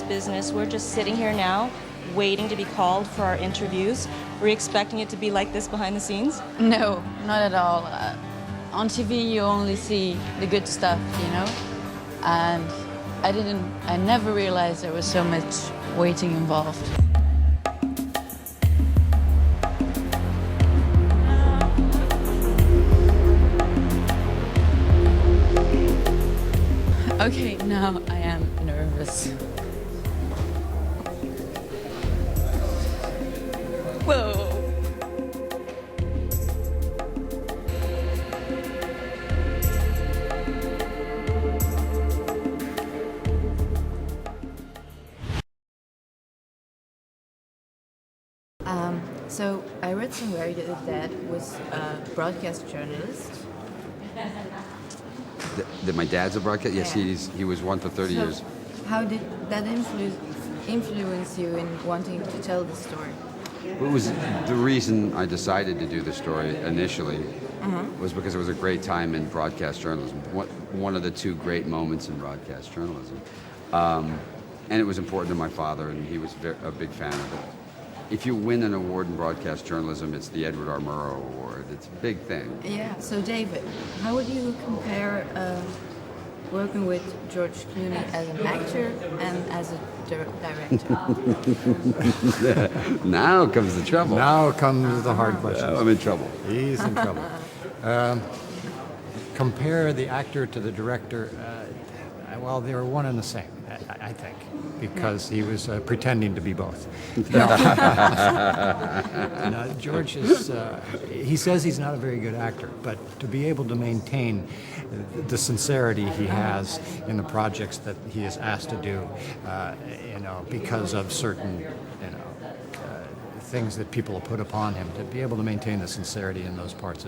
business. We're just sitting here now, waiting to be called for our interviews. Were you expecting it to be like this behind the scenes? No, not at all. On TV you only see the good stuff, you know? And I never realized there was so much waiting involved. Okay, now I am nervous. Whoa! So I read somewhere that your dad was a broadcast journalist. That my dad's a broadcast? Yes, Yeah. he was one for 30 years. How did that influence you in wanting to tell the story? It was the reason I decided to do the story initially was because it was a great time in broadcast journalism. One of the two great moments in broadcast journalism. And it was important to my father, and he was a big fan of it. If you win an award in broadcast journalism, it's the Edward R. Murrow Award. It's a big thing. Yeah. So David, how would you compare working with George Clooney as an actor and as a director? Now comes the trouble. Now comes the hard question. I'm in trouble. He's in trouble. Compare the actor to the director. Well, they were one and the same, I think, because he was pretending to be both. No, George is, he says he's not a very good actor, but to be able to maintain the sincerity he has in the projects that he is asked to do, because of certain, things that people put upon him, to be able to maintain the sincerity in those parts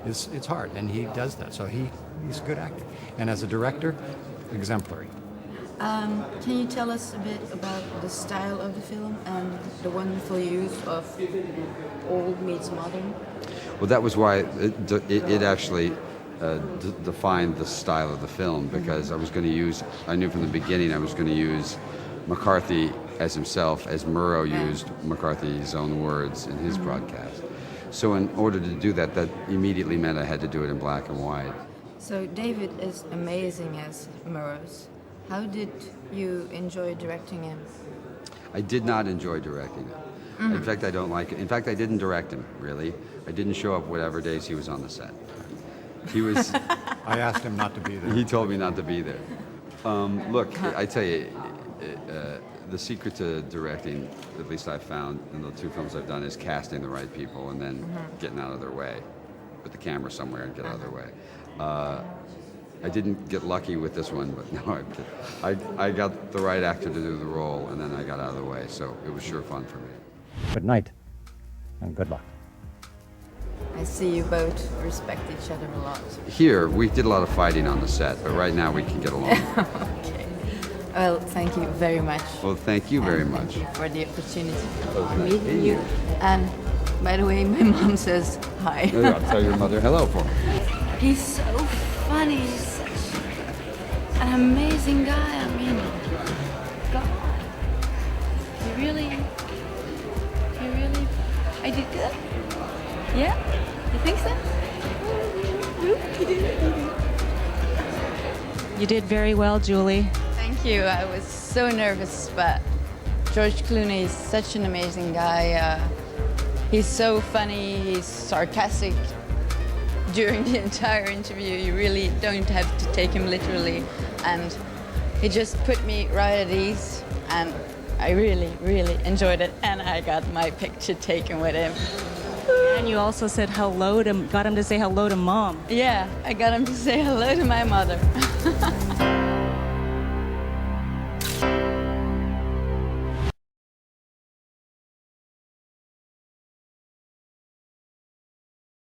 it's hard, and he does that. So he's a good actor, and as a director, exemplary. Can you tell us a bit about the style of the film and the wonderful use of old meets modern? Well, that was why it actually defined the style of the film, because I knew from the beginning I was going to use McCarthy as himself, as Murrow used McCarthy's own words in his broadcast. So in order to do that, that immediately meant I had to do it in black and white. So David is amazing as Murrows. How did you enjoy directing him? I did not enjoy directing it. In fact, I don't like it. In fact, I didn't direct him, really. I didn't show up whatever days he was on the set. He was... I asked him not to be there. He told me not to be there. Look, I tell you, the secret to directing, at least I've found in the two films I've done, is casting the right people and then getting out of their way. Put the camera somewhere and get out of their way. I didn't get lucky with this one, but no, I got the right actor to do the role, and then I got out of the way, so it was sure fun for me. Good night, and good luck. I see you both respect each other a lot. Here, we did a lot of fighting on the set, but right now we can get along. Okay. Well, thank you very much. Well, thank you very much. Thank you for the opportunity of meeting you. And by the way, my mom says hi. I'll tell your mother hello for me. He's so funny. He's such an amazing guy. I mean, God. I did good? Yeah? You think so? You did very well, Julie. Thank you. I was so nervous, but George Clooney is such an amazing guy. He's so funny, he's sarcastic. During the entire interview, you really don't have to take him literally. And he just put me right at ease, and I really, really enjoyed it. And I got my picture taken with him. And you also said got him to say hello to Mom. Yeah, I got him to say hello to my mother.